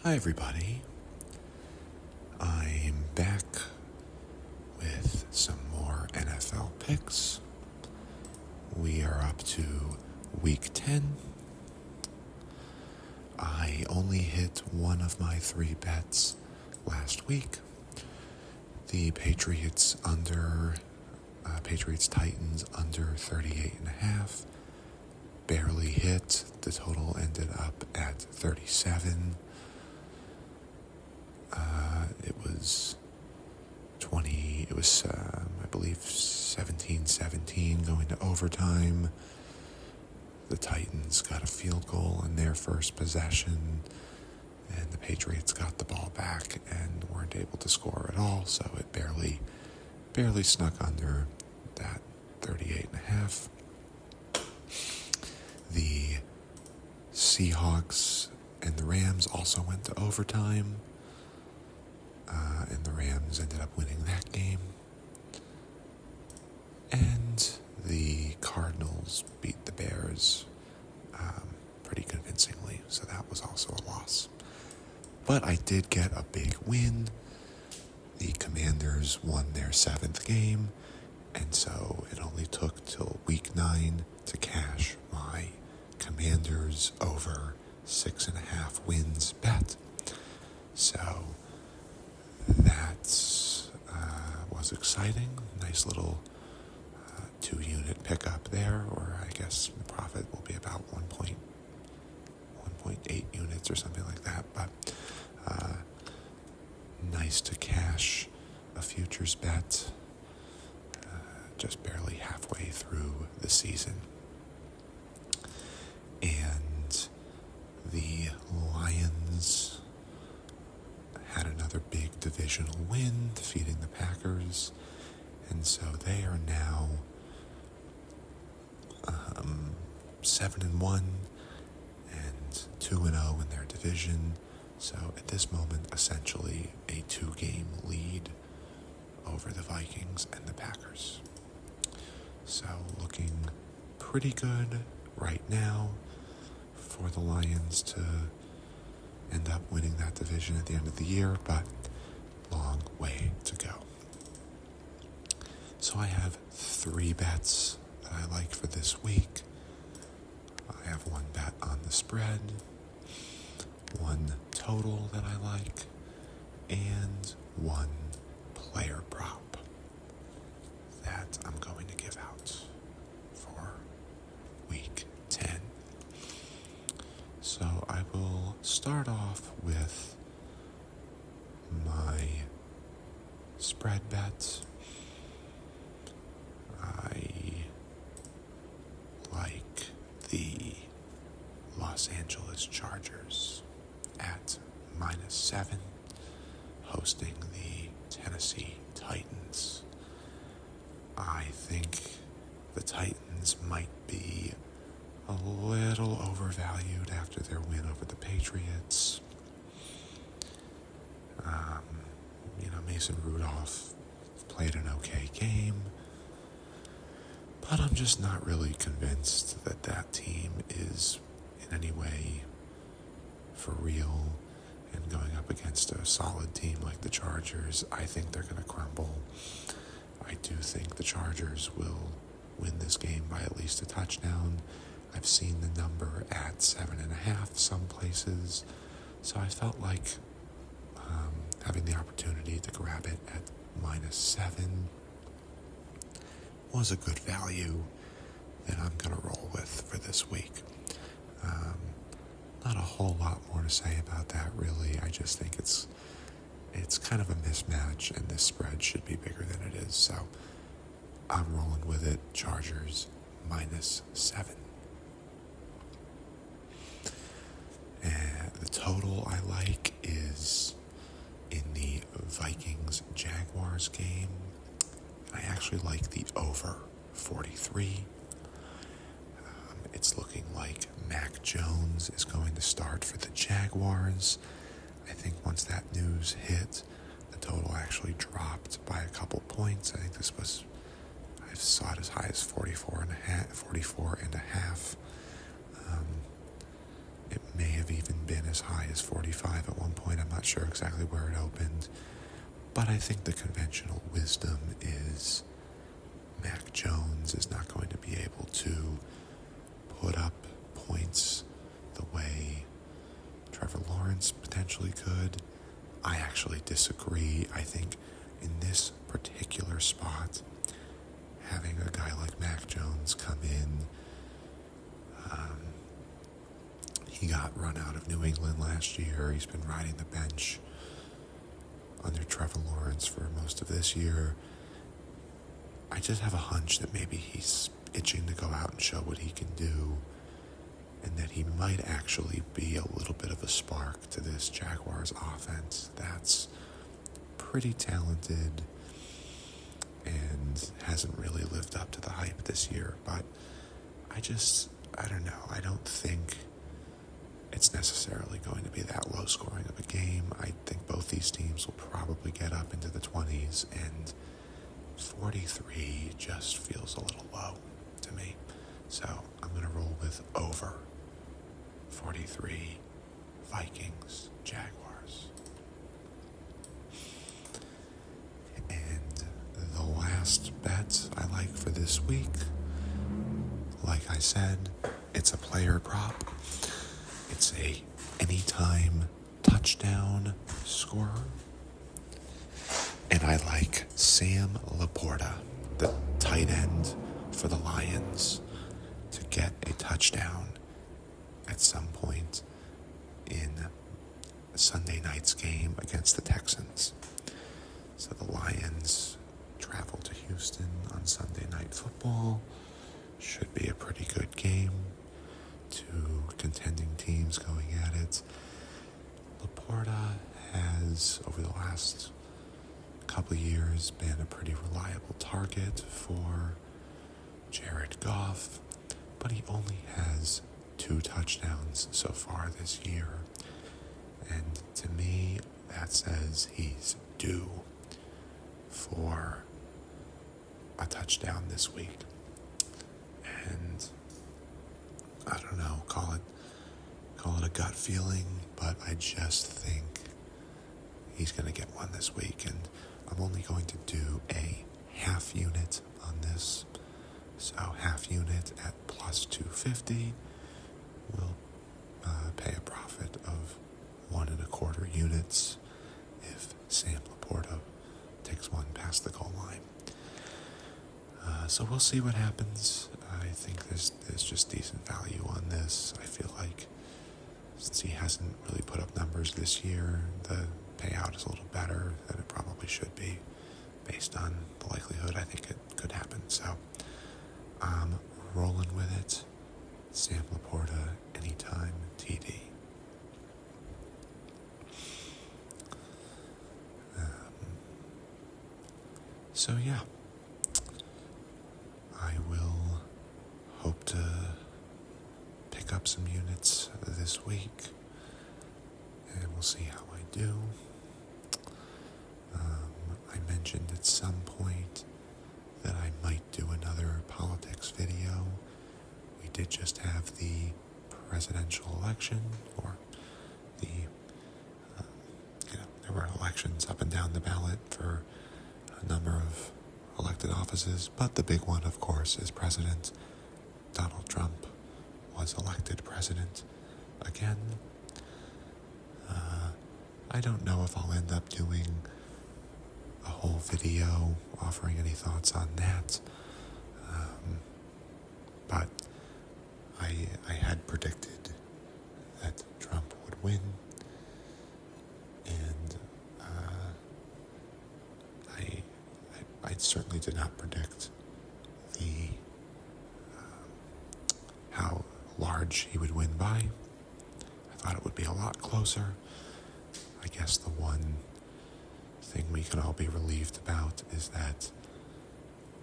Hi, everybody. I'm back with some more NFL picks. We are up to week 10. I only hit one of my 3 bets last week. The Patriots Titans under 38.5 barely hit. The total ended up at 37. It was I believe 17-17 going to overtime. The Titans got a field goal in their first possession, and the Patriots got the ball back and weren't able to score at all, so it barely snuck under that 38.5. The Seahawks and the Rams also went to overtime, and the Rams ended up winning that game. And the Cardinals beat the Bears pretty convincingly, so that was also a loss. But I did get a big win. The Commanders won their 7th game, and so it only took till week 9 to cash my Commanders over 6.5 wins bet. So that was exciting. Nice little 2-unit pickup there, or I guess the profit will be about 1.8 units or something like that. But nice to cash a futures bet just barely halfway through the season. And the Lions had another big divisional win, defeating the Packers, and so they are now 7-1 and 2-0 in their division. So at this moment, essentially a 2-game lead over the Vikings and the Packers. So looking pretty good right now for the Lions to end up winning that division at the end of the year, but long way to go. So I have 3 bets that I like for this week. I have 1 bet on the spread, 1 total that I like, and 1 player prop that I'm going to give out for week 10. So I will start off with my spread bets. I like the Los Angeles Chargers at -7, hosting the Tennessee Titans. I think the Titans might be a little overvalued after their win over the Patriots. Mason Rudolph played an okay game, but I'm just not really convinced that that team is in any way for real. And going up against a solid team like the Chargers, I think they're going to crumble. I do think the Chargers will win this game by at least a touchdown. I've seen the number at 7.5 some places, so I felt like having the opportunity to grab it at -7 was a good value that I'm going to roll with for this week. Not a whole lot more to say about that, really. I just think it's kind of a mismatch, and this spread should be bigger than it is, so I'm rolling with it. Chargers -7. And the total I like is in the Vikings-Jaguars game. I actually like the over 43. It's looking like Mac Jones is going to start for the Jaguars. I think once that news hit, the total actually dropped by a couple points. I think I saw it as high as 44 and a half. It may have even been as high as 45 at one point. I'm not sure exactly where it opened. But I think the conventional wisdom is Mac Jones is not going to be able to put up points the way Trevor Lawrence potentially could. I actually disagree. I think in this particular spot, having a guy like Mac Jones come in, he got run out of New England last year. He's been riding the bench under Trevor Lawrence for most of this year. I just have a hunch that maybe he's itching to go out and show what he can do, and that he might actually be a little bit of a spark to this Jaguars offense that's pretty talented and hasn't really lived up to the hype this year. But I don't know. I don't think it's necessarily going to be that low scoring of a game. I think both these teams will probably get up into the 20s, and 43 just feels a little low to me. So I'm going to roll with over 43 Vikings, Jaguars. And the last bet I like for this week, like I said, it's a player prop. It's a anytime touchdown scorer. And I like Sam Laporta, the tight end for the Lions, to get a touchdown at some point in Sunday night's game against the Texans. So the Lions travel to Houston on Sunday Night Football. Should be a pretty good game. Two contending teams going at it. Laporta has, over the last couple of years, been a pretty reliable target for Jared Goff, but he only has 2 touchdowns so far this year. And to me, that says he's due for a touchdown this week. And I don't know, call it a gut feeling, but I just think he's going to get one this week. And I'm only going to do a half unit on this. So half unit at plus 250 will pay a profit of 1 1/4 units if Sam Laporta takes one past the goal line. So we'll see what happens. I think there's just decent value on this. I feel like since he hasn't really put up numbers this year, the payout is a little better than it probably should be based on the likelihood I think it could happen. So I'm rolling with it. Sam Laporta, anytime TD. So yeah, I will hope to pick up some units this week, and we'll see how I do. I mentioned at some point that I might do another politics video. We did just have the presidential election, or there were elections up and down the ballot for a number of elected offices, but the big one, of course, is President. Donald Trump was elected president again. I don't know if I'll end up doing a whole video offering any thoughts on that, but I had predicted that Trump would win, and I certainly did not predict how large he would win by. I thought it would be a lot closer. I guess the one thing we can all be relieved about is that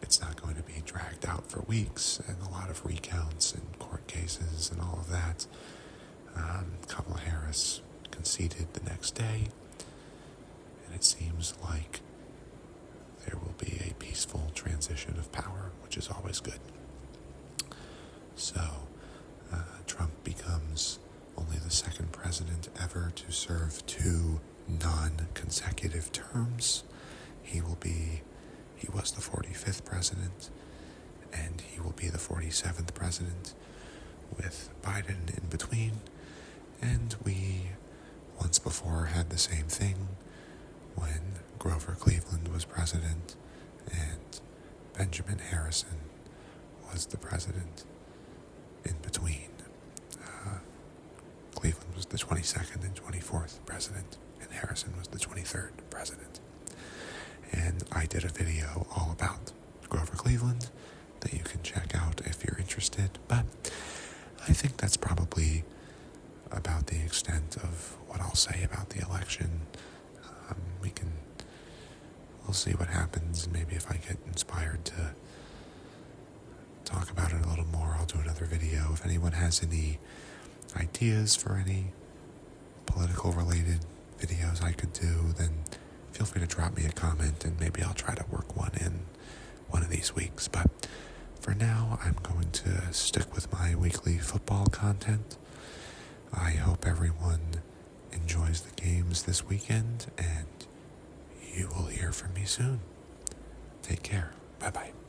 it's not going to be dragged out for weeks and a lot of recounts and court cases and all of that. Kamala Harris conceded the next day, and it seems like there will be a peaceful transition of power, which is always good. So Trump becomes only the second president ever to serve 2 non-consecutive terms. He was the 45th president, and he will be the 47th president, with Biden in between. And we once before had the same thing when Grover Cleveland was president and Benjamin Harrison was the president in between. Cleveland was the 22nd and 24th president, and Harrison was the 23rd president. And I did a video all about Grover Cleveland that you can check out if you're interested, but I think that's probably about the extent of what I'll say about the election. We'll see what happens. Maybe if I get inspired to talk about it a little more, I'll do another video. If anyone has any ideas for any political related videos I could do, then feel free to drop me a comment and maybe I'll try to work one in one of these weeks. But for now, I'm going to stick with my weekly football content. I hope everyone enjoys the games this weekend, and you will hear from me soon. Take care. Bye-bye.